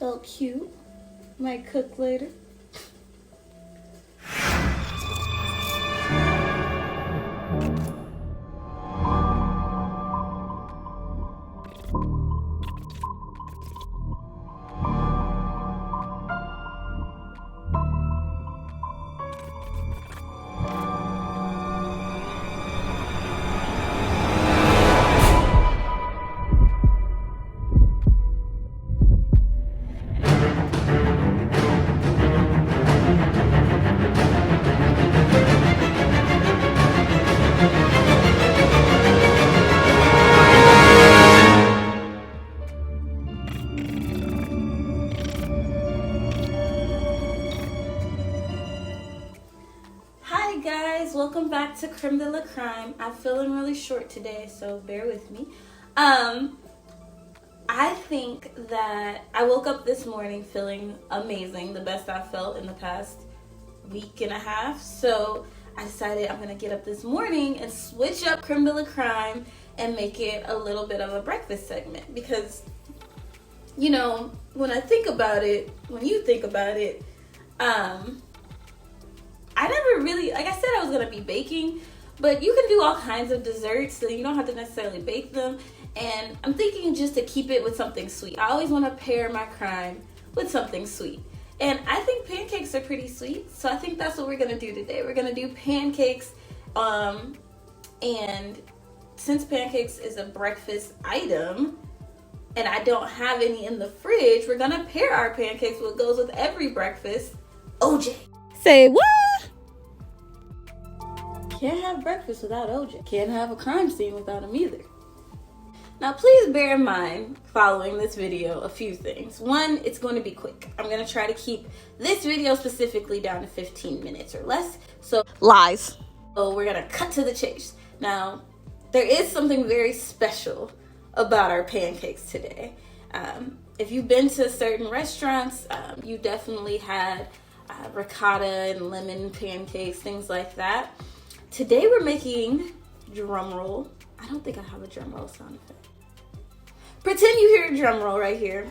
felt cute. Might cook later. Welcome back to Crème de la Crème. I'm feeling really short today, so bear with me. I think that I woke up this morning feeling amazing, the best I've felt in the past week and a half. So I decided I'm gonna get up this morning and switch up Crème de la Crème and make it a little bit of a breakfast segment, because you know, when you think about it, I never really, like I said, I was going to be baking, but you can do all kinds of desserts, so you don't have to necessarily bake them. And I'm thinking just to keep it with something sweet. I always want to pair my crème with something sweet. And I think pancakes are pretty sweet, so I think that's what we're going to do today. We're going to do pancakes, and since pancakes is a breakfast item, and I don't have any in the fridge, we're going to pair our pancakes with what goes with every breakfast, OJ. Say what? Can't have breakfast without OJ. Can't have a crime scene without him either. Now, please bear in mind, following this video, a few things. One, it's going to be quick. I'm going to try to keep this video specifically down to 15 minutes or less. So, Lies. So we're going to cut to the chase. Now, there is something very special about our pancakes today. If you've been to certain restaurants, you definitely had ricotta and lemon pancakes, things like that. Today we're making, drum roll, I don't think I have a drum roll sound effect. Pretend you hear a drum roll right here.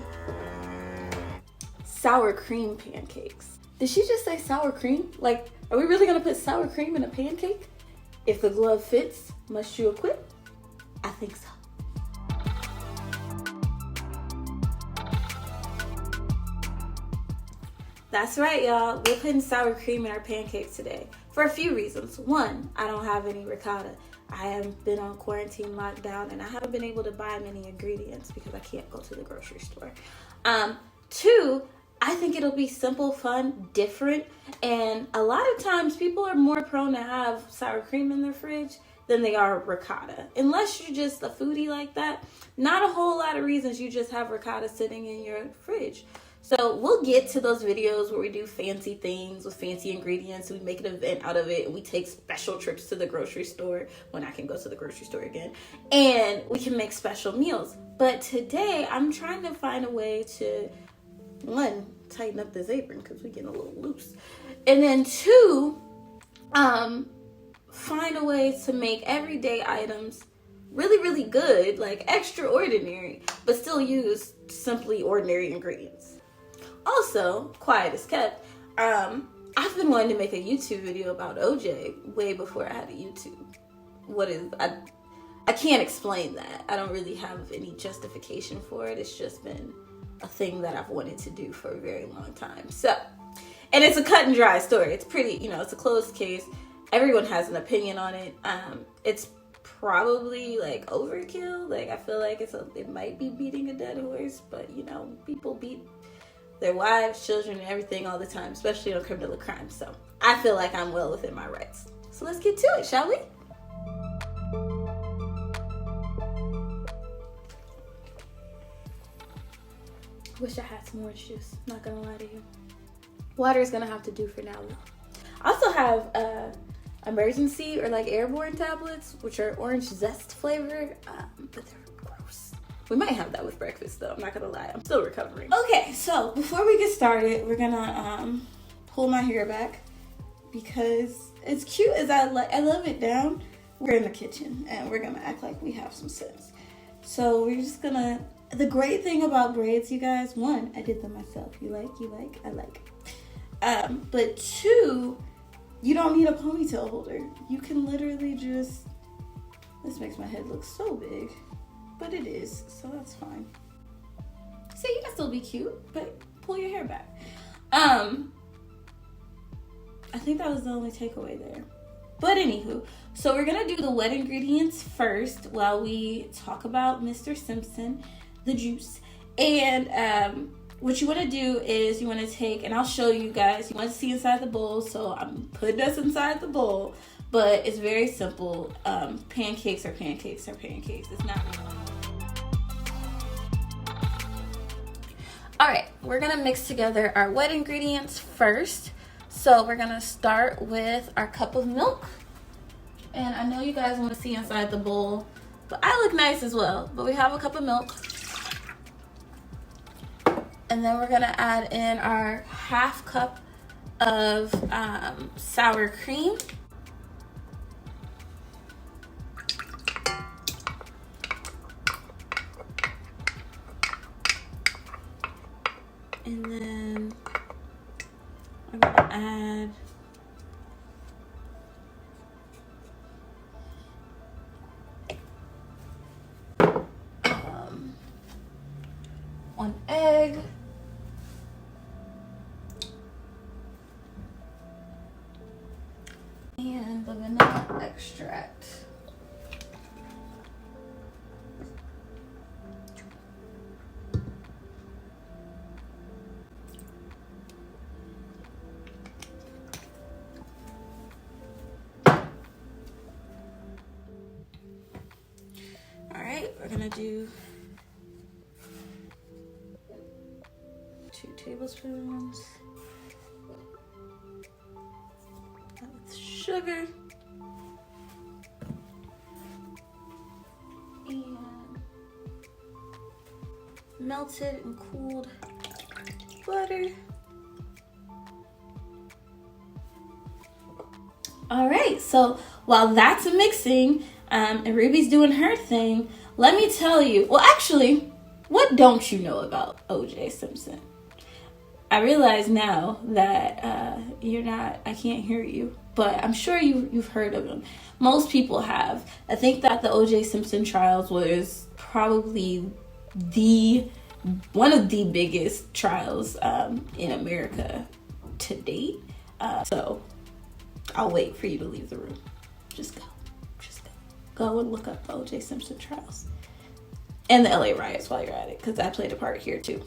Sour cream pancakes. Did she just say sour cream? Like, are we really gonna put sour cream in a pancake? If the glove fits, must you equip? I think so. That's right, y'all. We're putting sour cream in our pancakes today for a few reasons. One, I don't have any ricotta. I have been on quarantine lockdown and I haven't been able to buy many ingredients because I can't go to the grocery store. Two, I think it'll be simple, fun, different, and a lot of times people are more prone to have sour cream in their fridge than they are ricotta. Unless you're just a foodie like that, not a whole lot of reasons you just have ricotta sitting in your fridge. So we'll get to those videos where we do fancy things with fancy ingredients. We make an event out of it, and we take special trips to the grocery store when I can go to the grocery store again. And we can make special meals. But today, I'm trying to find a way to, one, tighten up this apron because we're getting a little loose. And then two, find a way to make everyday items really, really good, like extraordinary, but still use simply ordinary ingredients. Also, quiet as kept, I've been wanting to make a YouTube video about OJ way before I had a YouTube. I can't explain that. I don't really have any justification for it. It's just been a thing that I've wanted to do for a very long time. So, and it's a cut and dry story. It's pretty, it's a closed case. Everyone has an opinion on it. It's probably like overkill. Like, I feel like it might be beating a dead horse, but people beat their wives, children, and everything all the time, especially on Crème de la Crème. So I feel like I'm well within my rights. So let's get to it, shall we? Wish I had some orange juice, not gonna lie to you. Water is gonna have to do for now though. I also have emergency or like airborne tablets, which are orange zest flavored, but they're gross. We might have that with breakfast though, I'm not gonna lie, I'm still recovering. Okay, so before we get started, we're gonna pull my hair back because as cute as I love it down, we're in the kitchen and we're gonna act like we have some sense. So we're just gonna the great thing about braids, you guys, one, I did them myself. You like, I like. But two, you don't need a ponytail holder. You can literally just, this makes my head look so big, but it is, so that's fine. See, you can still be cute, but pull your hair back. I think that was the only takeaway there. But anywho, so we're gonna do the wet ingredients first while we talk about Mr. Simpson, the juice. And what you want to do is you want to take, and I'll show you guys, you want to see inside the bowl, so I'm putting us inside the bowl, but it's very simple. Pancakes are pancakes are pancakes. It's not. All right, we're gonna mix together our wet ingredients first. So we're gonna start with our cup of milk. And I know you guys want to see inside the bowl, but I look nice as well. But we have a cup of milk. And then we're gonna add in our half cup of sour cream. And then I'm gonna add one egg, and the vanilla extract. All right, we're gonna do 2 tablespoons of sugar and melted and cooled butter. All right, so while that's mixing and Ruby's doing her thing, let me tell you, well, actually, what don't you know about O.J. Simpson? I realize now that you're not, I can't hear you, but I'm sure you've heard of him. Most people have. I think that the O.J. Simpson trials was probably one of the biggest trials in America to date. So I'll wait for you to leave the room. Just go. Go and look up the O.J. Simpson trials. And the LA riots while you're at it, because I played a part here too.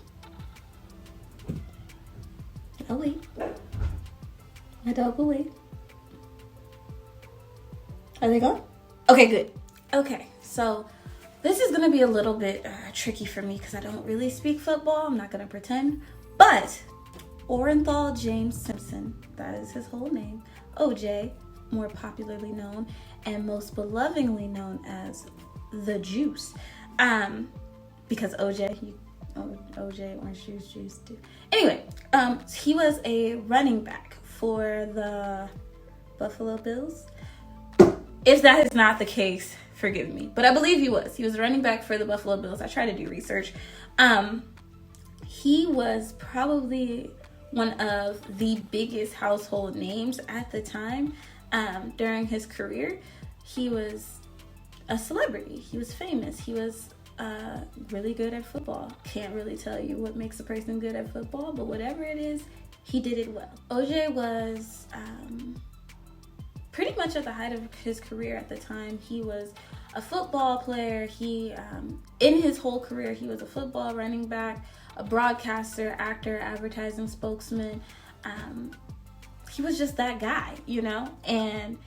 I'll wait. My dog will wait. Are they gone? Okay, good. Okay, so this is gonna be a little bit tricky for me because I don't really speak football. I'm not gonna pretend. But Orenthal James Simpson, that is his whole name. OJ, more popularly known and most belovingly known as the Juice. Because OJ, orange juice too. Anyway, he was a running back for the Buffalo Bills. If that is not the case, forgive me. But I believe he was. He was a running back for the Buffalo Bills. I tried to do research. He was probably one of the biggest household names at the time. During his career, he was a celebrity. He was famous. He was really good at football. Can't really tell you what makes a person good at football, but whatever it is, he did it well. OJ was pretty much at the height of his career at the time. He was a football player. He, in his whole career, he was a football running back, a broadcaster, actor, advertising spokesman. He was just that guy, you know? And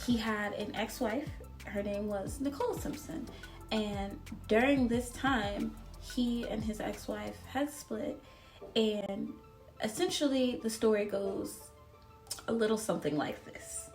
he had an ex-wife. Her name was Nicole Simpson. And during this time, he and his ex-wife had split. And essentially, the story goes a little something like this.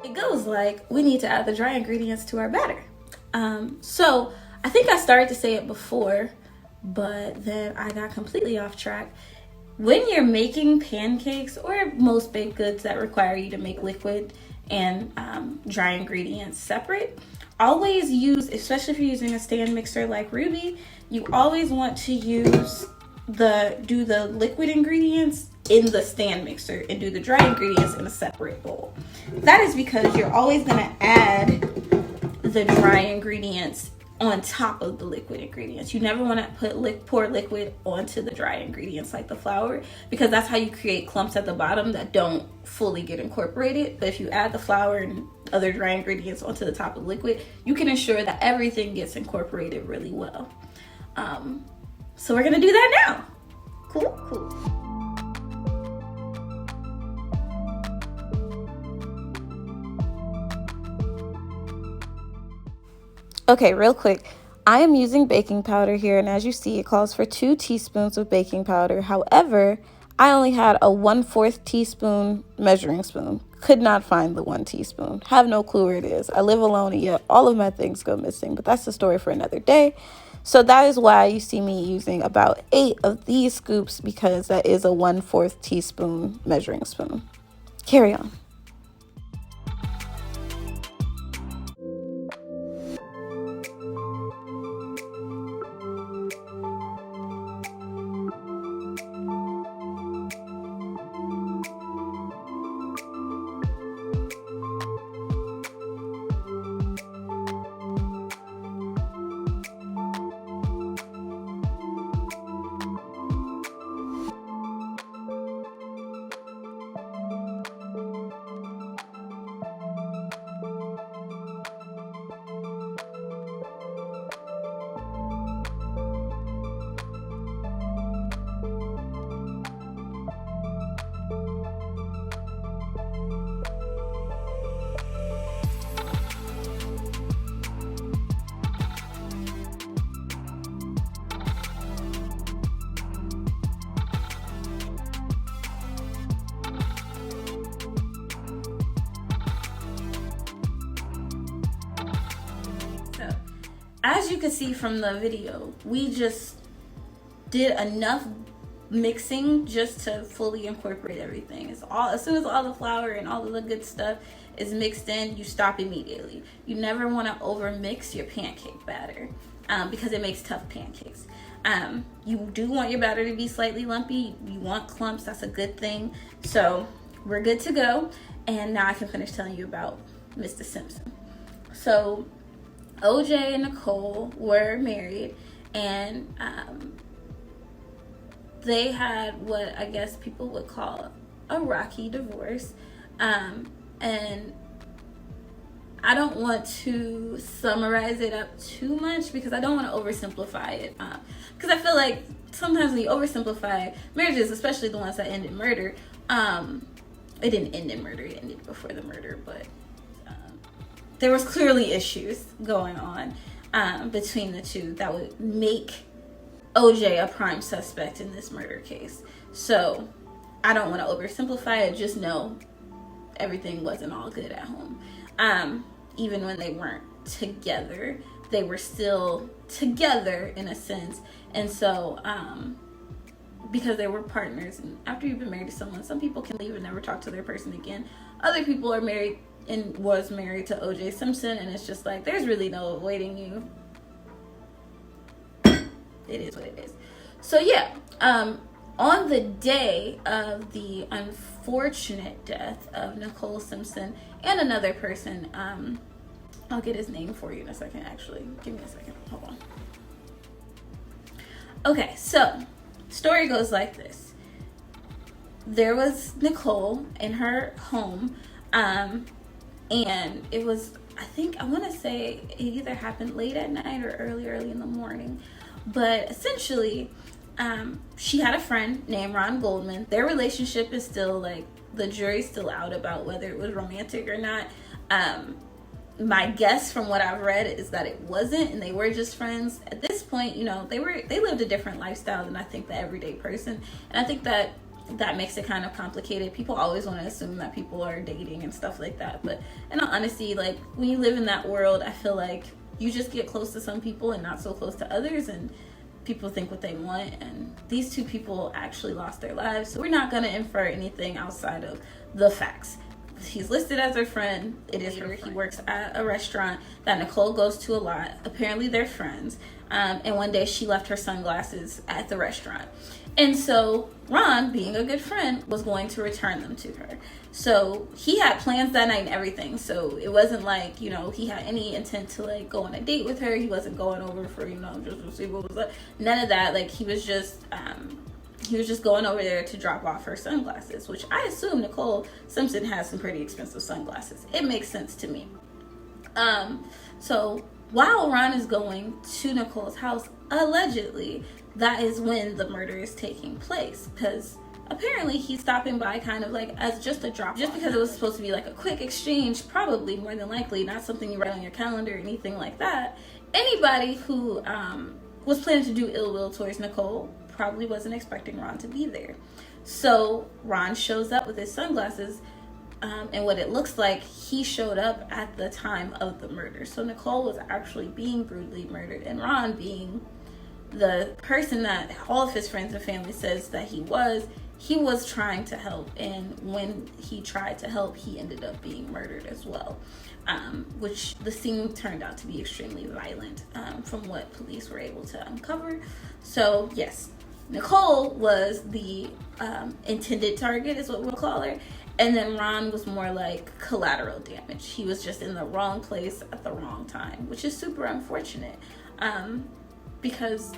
It goes like, we need to add the dry ingredients to our batter. So I think I started to say it before, but then I got completely off track. When you're making pancakes or most baked goods that require you to make liquid and dry ingredients separate, always use, especially if you're using a stand mixer like Ruby, you always want to use do the liquid ingredients in the stand mixer and do the dry ingredients in a separate bowl. That is because you're always going to add the dry ingredients on top of the liquid ingredients. You never want to pour liquid onto the dry ingredients like the flour, because that's how you create clumps at the bottom that don't fully get incorporated. But if you add the flour and other dry ingredients onto the top of the liquid, you can ensure that everything gets incorporated really well. So we're gonna do that now. Cool. Okay, real quick. I am using baking powder here, and as you see, it calls for 2 teaspoons of baking powder. However, I only had a 1/4 teaspoon measuring spoon. Could not find the 1 teaspoon. Have no clue where it is. I live alone, and yet all of my things go missing, but that's the story for another day. So that is why you see me using about 8 of these scoops, because that is a 1/4 teaspoon measuring spoon. Carry on. As you can see from the video, we just did enough mixing just to fully incorporate everything. As soon as all the flour and all of the good stuff is mixed in, you stop immediately. You never want to over mix your pancake batter because it makes tough pancakes. You do want your batter to be slightly lumpy. You want clumps. That's a good thing. So we're good to go. And now I can finish telling you about Mr. Simpson. So OJ and Nicole were married, and they had what I guess people would call a rocky divorce. And I don't want to summarize it up too much because I don't want to oversimplify it. Because I feel like sometimes when you oversimplify marriages, especially the ones that end in murder, it didn't end in murder, it ended before the murder, but there was clearly issues going on between the two that would make OJ a prime suspect in this murder case. So I don't want to oversimplify it. Just know everything wasn't all good at home. Even when they weren't together, they were still together in a sense. And so because they were partners, and after you've been married to someone, some people can leave and never talk to their person again. Other people are married and was married to OJ Simpson, and it's just like, there's really no avoiding you. It is what it is. So yeah, on the day of the unfortunate death of Nicole Simpson and another person, I'll get his name for you in a second, actually. Give me a second, hold on. Okay, so story goes like this. There was Nicole in her home, and it was, I want to say it either happened late at night or early in the morning. But essentially, she had a friend named Ron Goldman. Their relationship is still, like, the jury's still out about whether it was romantic or not. My guess from what I've read is that it wasn't, and they were just friends. At this point, you know, they lived a different lifestyle than I think the everyday person. And I think that that makes it kind of complicated. People always want to assume that people are dating and stuff like that, but in all honesty, like, when you live in that world, I feel like you just get close to some people and not so close to others, and people think what they want, and these two people actually lost their lives, so we're not going to infer anything outside of the facts. He's listed as her friend. It is her. He works at a restaurant that Nicole goes to a lot. Apparently they're friends. And one day she left her sunglasses at the restaurant. And so Ron, being a good friend, was going to return them to her. So he had plans that night and everything. So it wasn't like, you know, he had any intent to like go on a date with her. He wasn't going over for, you know, just to see what was up. None of that. Like, he was just going over there to drop off her sunglasses, which I assume Nicole Simpson has some pretty expensive sunglasses. It makes sense to me. So while Ron is going to Nicole's house, allegedly, that is when the murder is taking place, because apparently he's stopping by kind of like as just a drop, just because it was supposed to be like a quick exchange, probably more than likely not something you write on your calendar or anything like that. Anybody who was planning to do ill will towards Nicole probably wasn't expecting Ron to be there. So Ron shows up with his sunglasses, and what it looks like, he showed up at the time of the murder. So Nicole was actually being brutally murdered, and Ron, being the person that all of his friends and family says that he was trying to help, and when he tried to help, he ended up being murdered as well, which the scene turned out to be extremely violent, from what police were able to uncover. So yes, Nicole was the intended target, is what we'll call her, and then Ron was more like collateral damage. He was just in the wrong place at the wrong time, which is super unfortunate, because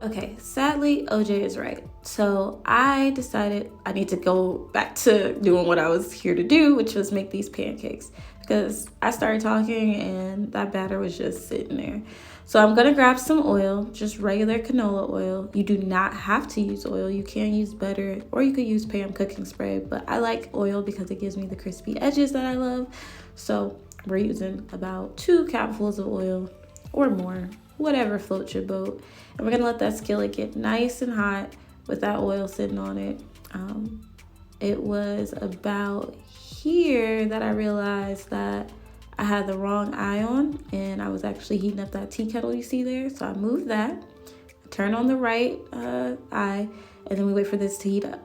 okay, sadly, OJ is right. So I decided I need to go back to doing what I was here to do, which was make these pancakes, because I started talking and that batter was just sitting there. So I'm gonna grab some oil, just regular canola oil. You do not have to use oil. You can use butter, or you could use Pam cooking spray, but I like oil because it gives me the crispy edges that I love. So we're using about 2 capfuls of oil or more, whatever floats your boat. And we're gonna let that skillet get nice and hot with that oil sitting on it. It was about here that I realized that I had the wrong eye on, and I was actually heating up that tea kettle you see there. So I moved that, turn on the right eye, and then we wait for this to heat up.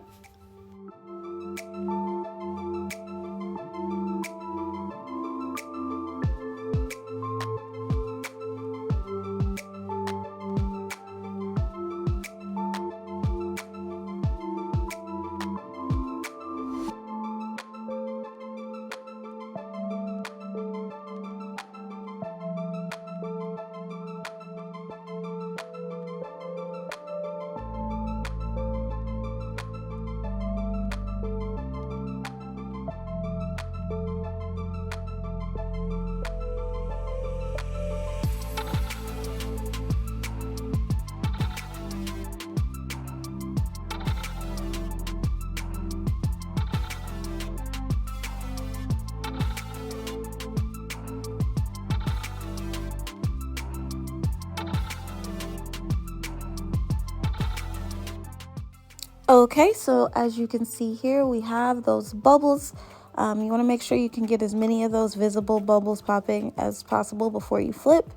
Okay, so as you can see here, we have those bubbles. You want to make sure you can get as many of those visible bubbles popping as possible before you flip.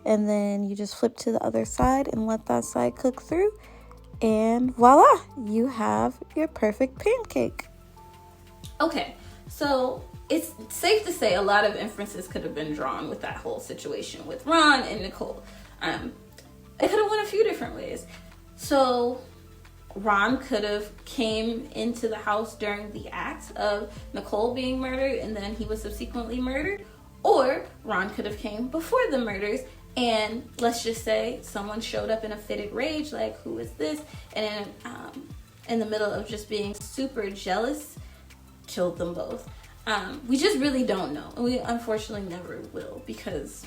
And then you just flip to the other side and let that side cook through. And voila, you have your perfect pancake. Okay, so it's safe to say a lot of inferences could have been drawn with that whole situation with Ron and Nicole. It could have went a few different ways. So Ron could have came into the house during the act of Nicole being murdered, and then he was subsequently murdered. Or Ron could have came before the murders, and let's just say someone showed up in a fitted rage, like, who is this? And in the middle of just being super jealous, killed them both. We just really don't know. And we unfortunately never will, because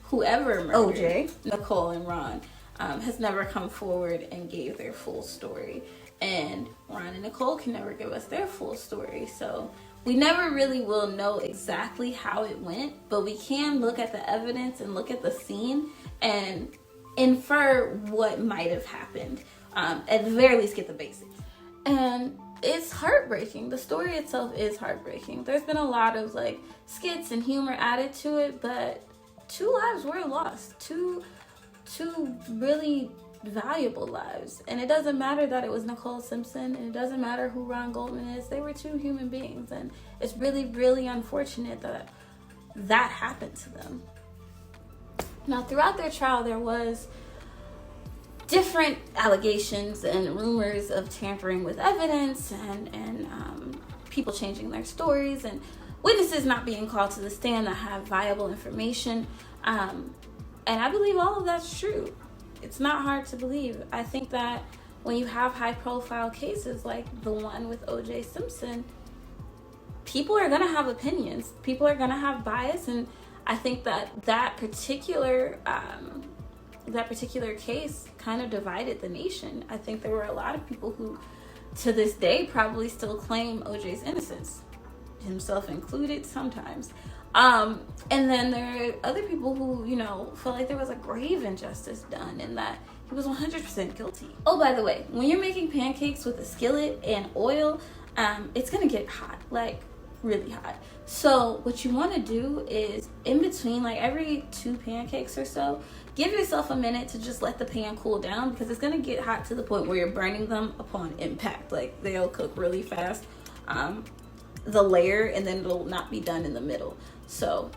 whoever murdered OJ, Nicole and Ron has never come forward and gave their full story. And Ron and Nicole can never give us their full story. So We never really will know exactly how it went, but we can look at the evidence and look at the scene and infer what might have happened. At the very least, get the basics. And it's heartbreaking. The story itself is heartbreaking. There's been a lot of like skits and humor added to it, but 2 lives were lost. Two really valuable lives. And it doesn't matter that it was Nicole Simpson, and it doesn't matter who Ron Goldman is. They were 2 human beings, and it's really, really unfortunate that that happened to them. Now, throughout their trial, there was different allegations and rumors of tampering with evidence and people changing their stories and witnesses not being called to the stand that have viable information. And I believe all of that's true. It's not hard to believe. I think that when you have high profile cases like the one with O.J. Simpson, people are going to have opinions. People are going to have bias. And I think that particular case kind of divided the nation. I think there were a lot of people who, to this day, probably still claim OJ's innocence, himself included sometimes. And then there are other people who, feel like there was a grave injustice done and that he was 100% guilty. Oh, by the way, when you're making pancakes with a skillet and oil, it's gonna get hot, like really hot. So what you want to do is, in between, like every 2 pancakes or so, give yourself a minute to just let the pan cool down, because it's gonna get hot to the point where you're burning them upon impact. Like they'll cook really fast, the layer, and then it'll not be done in the middle. So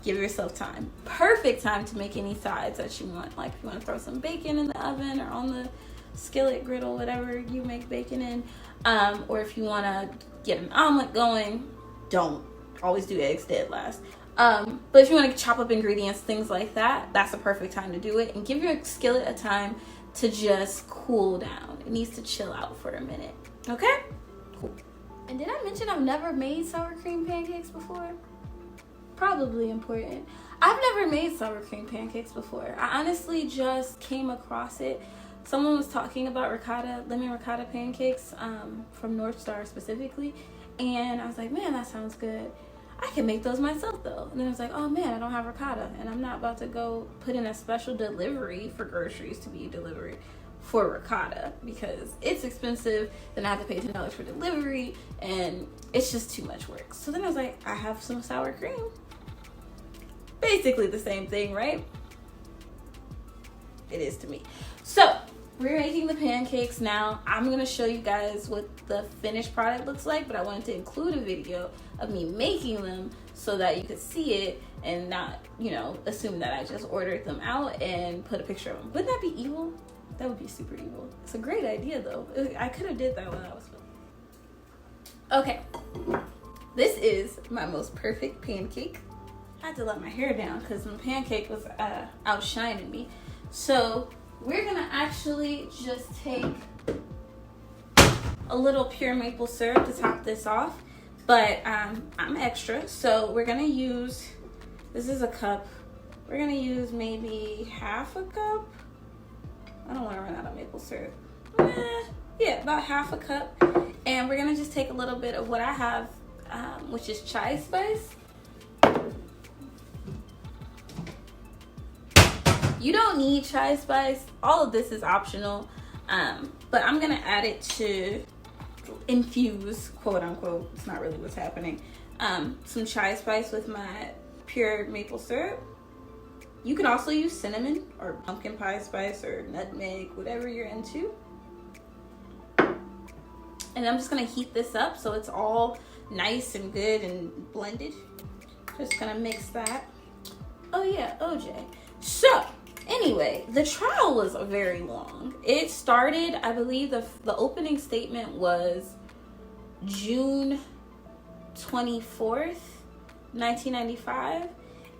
give yourself time. Perfect time to make any sides that you want. Like if you want to throw some bacon in the oven or on the skillet, griddle, whatever you make bacon in, or if you want to get an omelet going, don't. Always do eggs dead last. But if you want to chop up ingredients, things like that, that's a perfect time to do it. And give your skillet a time to just cool down. It needs to chill out for a minute. Okay? Cool. And did I mention I've never made sour cream pancakes before? Probably important. I've never made sour cream pancakes before. I honestly just came across it. Someone was talking about lemon ricotta pancakes, from North Star specifically. And I was like, man, that sounds good. I can make those myself though. And then I was like, oh man, I don't have ricotta, and I'm not about to go put in a special delivery for groceries to be delivered for ricotta because it's expensive. Then I have to pay $10 for delivery, and it's just too much work. So then I was like, I have some sour cream. Basically the same thing, right? It is to me. So we're making the pancakes now. I'm gonna show you guys what the finished product looks like, but I wanted to include a video of me making them so that you could see it and not, assume that I just ordered them out and put a picture of them. Wouldn't that be evil? That would be super evil. It's a great idea though. I could have did that when I was filming. Okay, this is my most perfect pancake. I had to let my hair down because my pancake was outshining me. So we're gonna actually just take a little pure maple syrup to top this off, but I'm extra, so we're gonna use, this is a cup, we're gonna use maybe half a cup. I don't want to run out of maple syrup. Yeah, about half a cup. And we're gonna just take a little bit of what I have, which is chai spice. You don't need chai spice. All of this is optional, but I'm gonna add it to infuse, quote unquote, it's not really what's happening, some chai spice with my pure maple syrup. You can also use cinnamon or pumpkin pie spice or nutmeg, whatever you're into. And I'm just gonna heat this up so it's all nice and good and blended. Just gonna mix that. Oh yeah, OJ. So anyway, the trial was very long. It started, I believe the opening statement was June 24th, 1995.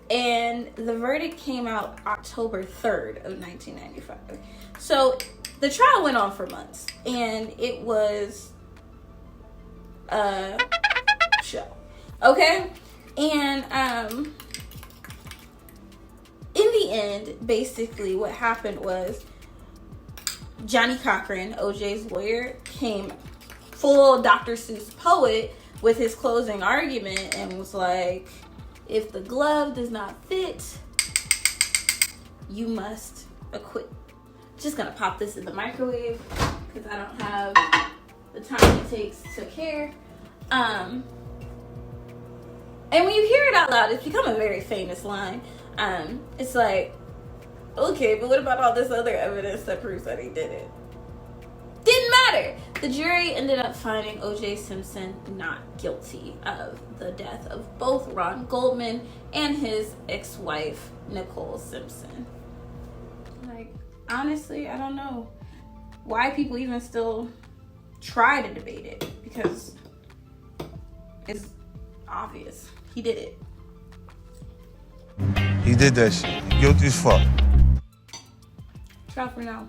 And the verdict came out October 3rd of 1995. So the trial went on for months, and it was a show. Okay? And in the end, basically what happened was Johnny Cochran, OJ's lawyer, came full Dr. Seuss poet with his closing argument and was like, if the glove does not fit, you must acquit. Just gonna pop this in the microwave because I don't have the time it takes to care. And when you hear it out loud, it's become a very famous line. It's like, okay, but what about all this other evidence that proves that he did it? Didn't matter. The jury ended up finding O.J. Simpson not guilty of the death of both Ron Goldman and his ex-wife, Nicole Simpson. Like, honestly, I don't know why people even still try to debate it, because it's obvious. He did it. He did that shit. Guilty as fuck. Ciao for now.